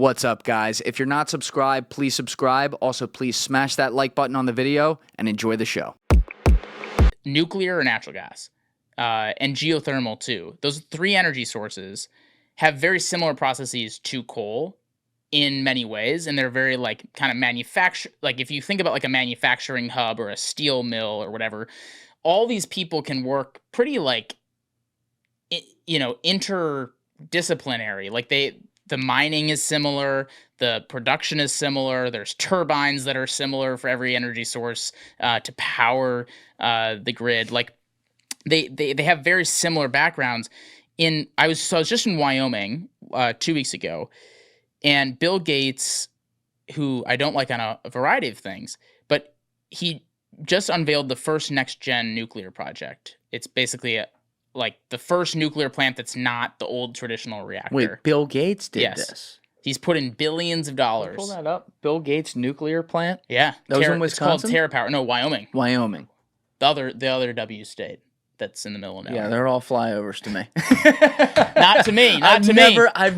What's up, guys? If you're not subscribed, please subscribe. Also, please smash that like button on the video and enjoy the show. Nuclear or natural gas, and geothermal too. Those three energy sources have very similar processes to coal in many ways, and they're very kind of manufacture. Like if you think about like a manufacturing hub or a steel mill or whatever, all these people can work pretty interdisciplinary. Like the mining is similar, the production is similar. There's turbines that are similar for every energy source to power the grid. Like they have very similar backgrounds. I was just in Wyoming 2 weeks ago, and Bill Gates, who I don't like on a variety of things, but he just unveiled the first next gen nuclear project. It's basically the first nuclear plant that's not the old traditional reactor. Wait, Bill Gates did this? He's put in billions of dollars. Pull that up. Bill Gates nuclear plant? Yeah. That was in Wisconsin? It's called TerraPower. No, Wyoming. Wyoming. The other W state that's in the middle of nowhere. Yeah, they're all flyovers to me. Not to me. I've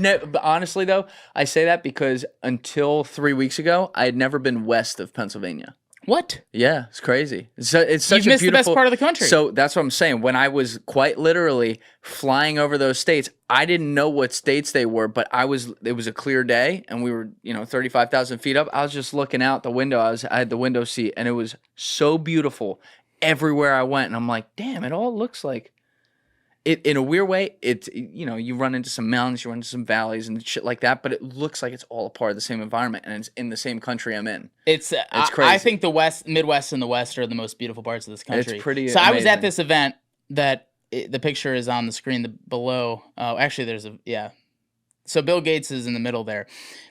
never, but honestly though, I say that because until 3 weeks ago, I had never been west of Pennsylvania. What? Yeah, it's crazy. It's such You've missed the best part of the country. So that's what I'm saying. When I was quite literally flying over those states, I didn't know what states they were, but it was a clear day, and we were 35,000 feet up. I was just looking out the window. I had the window seat, and it was so beautiful everywhere I went. And I'm like, damn, it all looks like it in a weird way. It's you run into some mountains, you run into some valleys and shit like that, but it looks like it's all a part of the same environment, and it's in the same country I'm in. It's crazy. I think the Midwest and the West are the most beautiful parts of this country. It's pretty. So amazing. I was at this event that the picture is on the screen below. Oh, actually, there's So Bill Gates is in the middle there,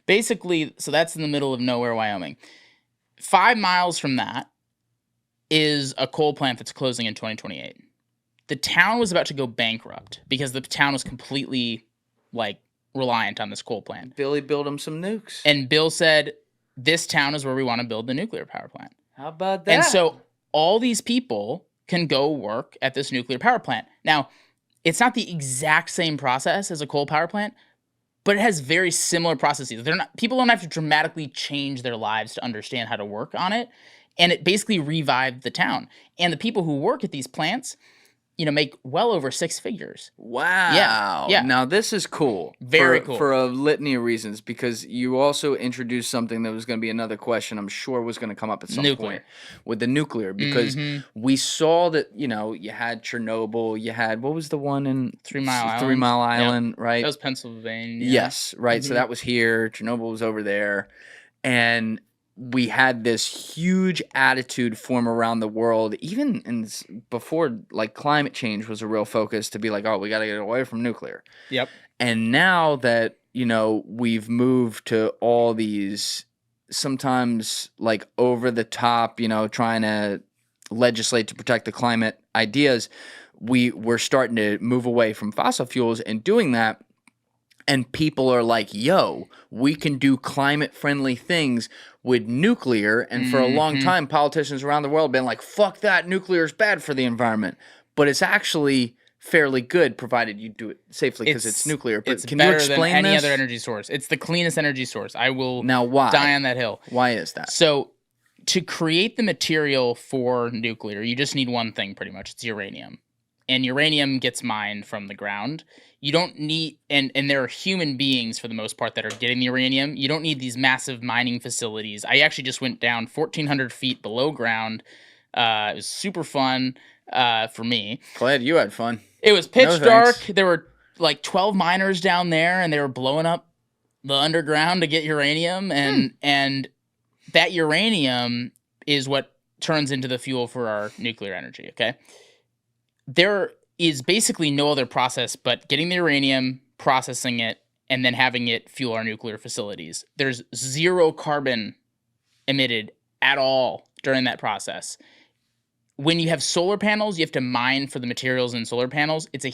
basically. So that's in the middle of nowhere, Wyoming. 5 miles from that is a coal plant that's closing in 2028. The town was about to go bankrupt because the town was completely reliant on this coal plant. Billy built him some nukes. And Bill said, this town is where we want to build the nuclear power plant. How about that? And so all these people can go work at this nuclear power plant. Now, it's not the exact same process as a coal power plant, but it has very similar processes. People don't have to dramatically change their lives to understand how to work on it. And it basically revived the town. And the people who work at these plants make well over 6 figures. Wow. Yeah. Now, this is cool. Very cool. For a litany of reasons, because you also introduced something that was going to be another question I'm sure was going to come up at some point with the nuclear, because we saw that, you had Chernobyl, you had, what was the one in 3 Mile Island? 3 Mile Island, right? That was Pennsylvania. Yes, right. So that was here. Chernobyl was over there. And we had this huge attitude form around the world, even before climate change was a real focus, to be like, oh, we got to get away from nuclear. Yep. And now that, we've moved to all these sometimes over the top, trying to legislate to protect the climate ideas, we're starting to move away from fossil fuels, and doing that. And people are like, yo, we can do climate-friendly things with nuclear. And for a long time, politicians around the world have been like, fuck that, nuclear is bad for the environment. But it's actually fairly good, provided you do it safely, because it's nuclear. But can you explain than any other energy source. It's the cleanest energy source. I will die on that hill. Why is that? So to create the material for nuclear, you just need one thing pretty much. It's uranium. And uranium gets mined from the ground. You don't need, and there are human beings for the most part that are getting the uranium. You don't need these massive mining facilities. I actually just went down 1,400 feet below ground. It was super fun for me. Glad you had fun. It was pitch dark. There were 12 miners down there, and they were blowing up the underground to get uranium. And that uranium is what turns into the fuel for our nuclear energy, okay? There is basically no other process but getting the uranium, processing it, and then having it fuel our nuclear facilities. There's 0 carbon emitted at all during that process. When you have solar panels, you have to mine for the materials in solar panels. It's a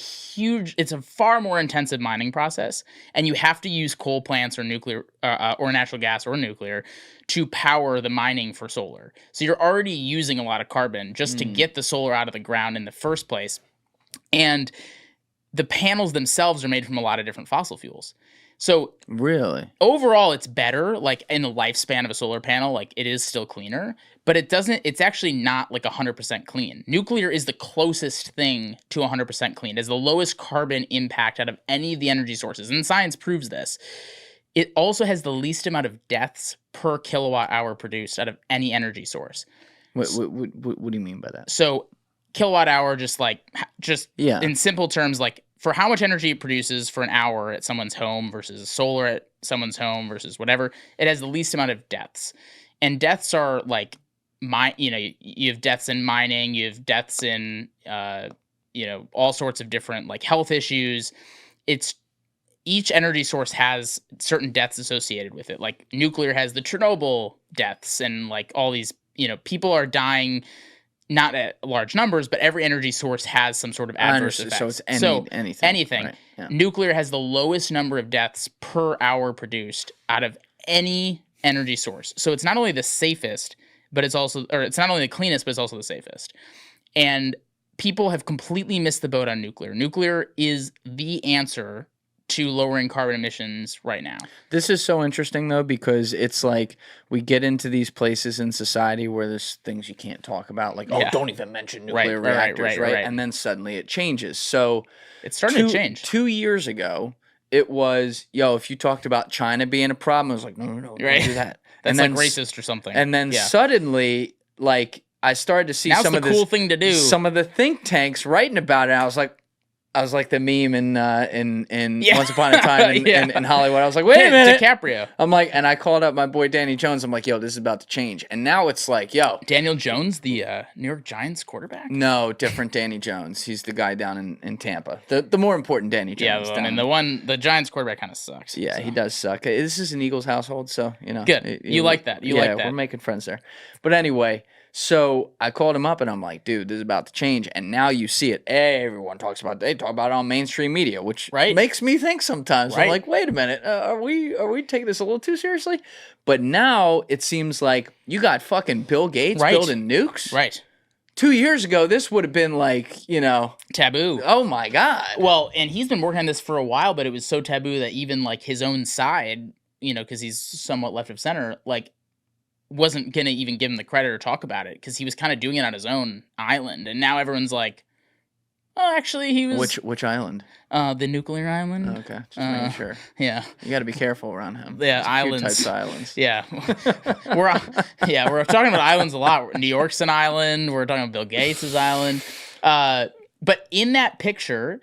far more intensive mining process, and you have to use coal plants or nuclear or natural gas or nuclear to power the mining for solar. So you're already using a lot of carbon just to get the solar out of the ground in the first place. And the panels themselves are made from a lot of different fossil fuels. So Really? overall, it's better, like, in the lifespan of a solar panel, like, it is still cleaner, but it's actually not, like, 100% clean. Nuclear is the closest thing to 100% clean. It has the lowest carbon impact out of any of the energy sources, and science proves this. It also has the least amount of deaths per kilowatt hour produced out of any energy source. What do you mean by that? So kilowatt hour, just Yeah. in simple terms, like, for how much energy it produces for an hour at someone's home versus solar at someone's home versus whatever, it has the least amount of deaths. And deaths are like, you have deaths in mining, you have deaths in, all sorts of different, like, health issues. Each energy source has certain deaths associated with it. Like, nuclear has the Chernobyl deaths, and, like, all these, people are dying, not at large numbers, but every energy source has some sort of adverse effects. So it's anything. Anything. Right, yeah. Nuclear has the lowest number of deaths per hour produced out of any energy source. So it's not only the safest, but it's not only the cleanest, but it's also the safest. And people have completely missed the boat on nuclear. Nuclear is the answer to lowering carbon emissions right now. This is so interesting, though, because it's like we get into these places in society where there's things you can't talk about, like, don't even mention nuclear reactors, right? And then suddenly it changes. So it's starting to change. 2 years ago, it was, if you talked about China being a problem, it was like, no, don't do that. That's like racist or something. And then suddenly, like, I started to see some of the cool thing to do. Some of the think tanks writing about it. I was like the meme in Once Upon a Time in Hollywood. I was like, wait a minute. DiCaprio. I'm like, and I called up my boy Danny Jones. I'm like, this is about to change. And now it's like, Daniel Jones, the New York Giants quarterback? No, different Danny Jones. He's the guy down in Tampa. The more important Danny Jones. Yeah, the Giants quarterback kind of sucks. Yeah, so. He does suck. This is an Eagles household, so, Good. You like that. You like that. We're making friends there. But anyway... So I called him up and I'm like, dude, this is about to change. And now you see it. Everyone talks about it. They talk about it on mainstream media, which makes me think sometimes. Right. I'm like, wait a minute. Are we taking this a little too seriously? But now it seems like you got fucking Bill Gates building nukes. Right. 2 years ago, this would have been like, taboo. Oh my God. Well, and he's been working on this for a while, but it was so taboo that even like his own side, because he's somewhat left of center, like, wasn't going to even give him the credit or talk about it because he was kind of doing it on his own island. And now everyone's like, oh, actually he was... Which island? The nuclear island. Oh, okay. Just making sure. Yeah. You got to be careful around him. Yeah, There's islands. Types of islands. Yeah. We're talking about islands a lot. New York's an island. We're talking about Bill Gates' island. But in that picture,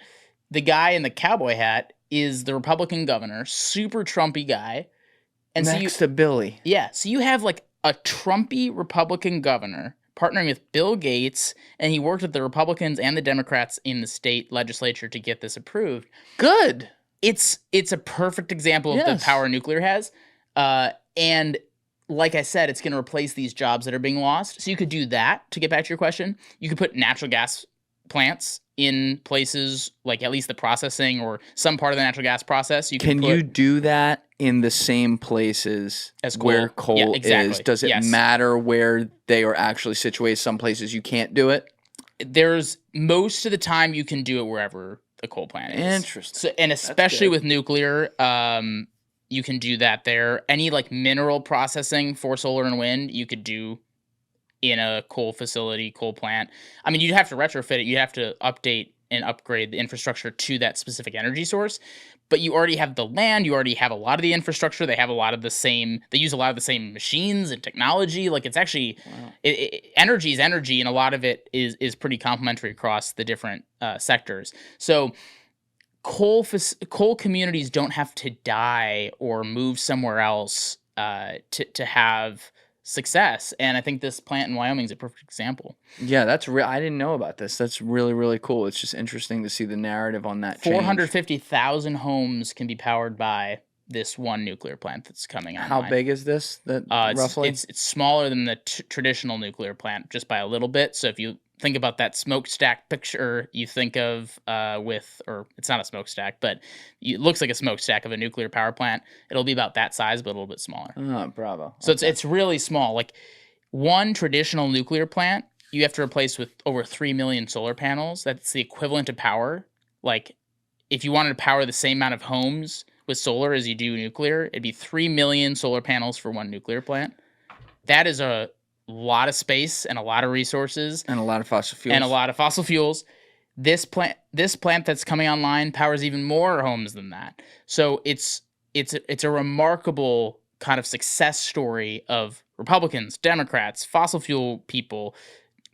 the guy in the cowboy hat is the Republican governor, super Trumpy guy. And next to Billy. Yeah. So you have like a Trumpy Republican governor partnering with Bill Gates, and he worked with the Republicans and the Democrats in the state legislature to get this approved. Good. It's a perfect example of the power nuclear has. And like I said, it's going to replace these jobs that are being lost. So you could do that, to get back to your question. You could put natural gas plants in places like at least the processing or some part of the natural gas process. Can you do that in the same places as where coal is? Does it matter where they are actually situated? Some places you can't do it? There's most of the time you can do it wherever the coal plant is. Interesting. So, and especially with nuclear, you can do that there. Any like mineral processing for solar and wind, you could do in a coal facility, coal plant. I mean, you'd have to retrofit it. You'd have to update and upgrade the infrastructure to that specific energy source. But you already have the land. You already have a lot of the infrastructure. They have a lot of the same. They use a lot of the same machines and technology. Like it's actually, energy is energy, and a lot of it is pretty complementary across the different sectors. So coal communities don't have to die or move somewhere else to have success. And I think this plant in Wyoming is a perfect example. Yeah, that's real. I didn't know about this. That's really, really cool. It's just interesting to see the narrative on that. 450,000 homes can be powered by this one nuclear plant that's coming online. How big is this? Roughly, it's smaller than the traditional nuclear plant just by a little bit. So if you think about that smokestack picture you think of or it's not a smokestack, but it looks like a smokestack of a nuclear power plant. It'll be about that size, but a little bit smaller. Oh, bravo. So it's really small. Like one traditional nuclear plant, you have to replace with over 3 million solar panels. That's the equivalent of power. Like if you wanted to power the same amount of homes with solar as you do nuclear. It'd be 3 million solar panels for one nuclear plant. That is a lot of space and a lot of resources. And a lot of fossil fuels. This plant that's coming online powers even more homes than that. So it's a remarkable kind of success story of Republicans, Democrats, fossil fuel people,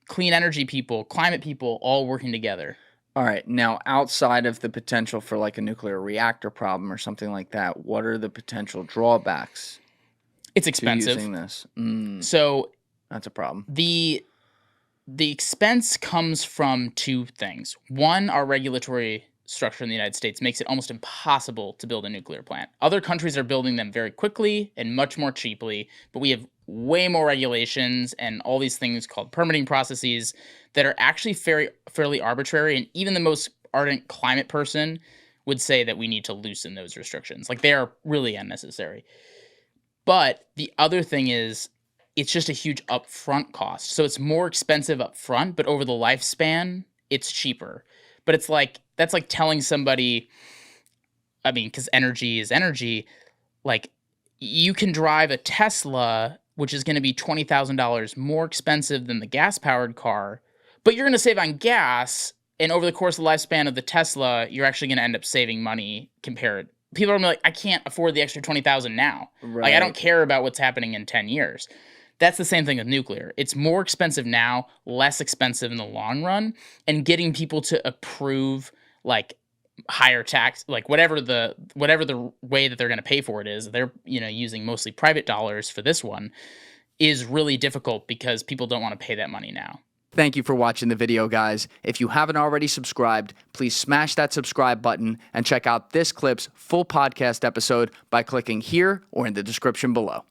clean energy people, climate people, all working together. All right. Now, outside of the potential for like a nuclear reactor problem or something like that, what are the potential drawbacks? It's expensive. To using this. So that's a problem. The expense comes from two things. One, our regulatory structure in the United States makes it almost impossible to build a nuclear plant. Other countries are building them very quickly and much more cheaply, but we have way more regulations and all these things called permitting processes that are actually fairly arbitrary, and even the most ardent climate person would say that we need to loosen those restrictions. Like, they are really unnecessary. But the other thing is, it's just a huge upfront cost. So it's more expensive upfront, but over the lifespan, it's cheaper. But it's like, that's like telling somebody, I mean, because energy is energy, like, you can drive a Tesla, which is going to be $20,000 more expensive than the gas-powered car, but you're going to save on gas, and over the course of the lifespan of the Tesla, you're actually going to end up saving money compared. People are gonna be like, I can't afford the extra $20,000 now. Right. Like, I don't care about what's happening in 10 years. That's the same thing with nuclear. It's more expensive now, less expensive in the long run, and getting people to approve like higher tax, like whatever the way that they're going to pay for it is. They're using mostly private dollars for this one, is really difficult because people don't want to pay that money now. Thank you for watching the video, guys. If you haven't already subscribed, please smash that subscribe button and check out this clip's full podcast episode by clicking here or in the description below.